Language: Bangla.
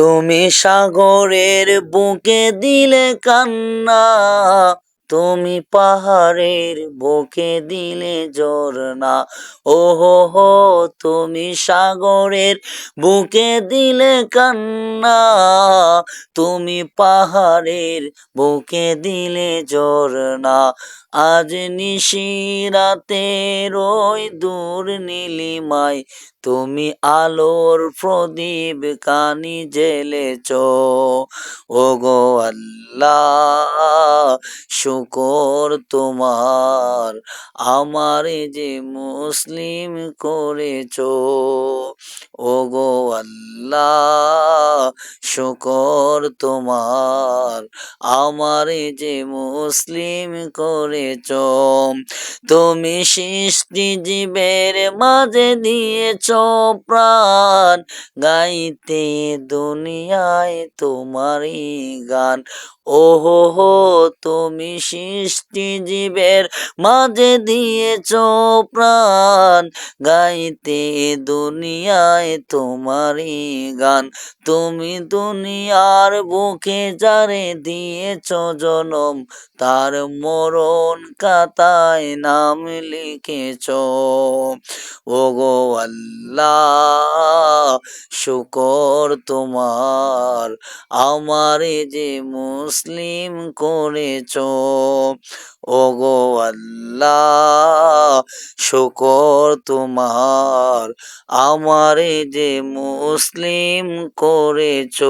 তুমি সাগরের বুকে দিলে কান্না, তুমি পাহাড়ের বুকে দিলে ঝরনা। ও হো হো, তুমি সাগরের বুকে দিলে কান্না, তুমি পাহাড়ের বুকে দিলে ঝরনা। আজ নিশিরাতের ওই দূর নীলিমায় তুমি আলোর প্রদীপ কানি জ্বেলেছ। ওগো আল্লাহ, শুকর তোমার, আমারে যে মুসলিম করেছ। ওগো আল্লাহ, শুকর তোমার, আমারে যে মুসলিম করেছ। তুমি সৃষ্টি জীবের মাঝে দিয়েছ প্রাণ, গাইতে দুনিয়ায় তোমারই গান। ও হো হো, তুমি সৃষ্টি জীবের মাঝে দিয়েছ প্রাণ, গাইতে দুনিয়ায় তোমারই গান। তুমি দুনিয়ার বুকে যারে দিয়েছ জনম, তার মরণ খাতায় নাম লিখেছ। ওগো আল্লাহ, শুকর তোমার, আমারে যে মুসলিম করেছ। ওগো আল্লাহ, শুকর তোমার, আমারে যে মুসলিম করেছ।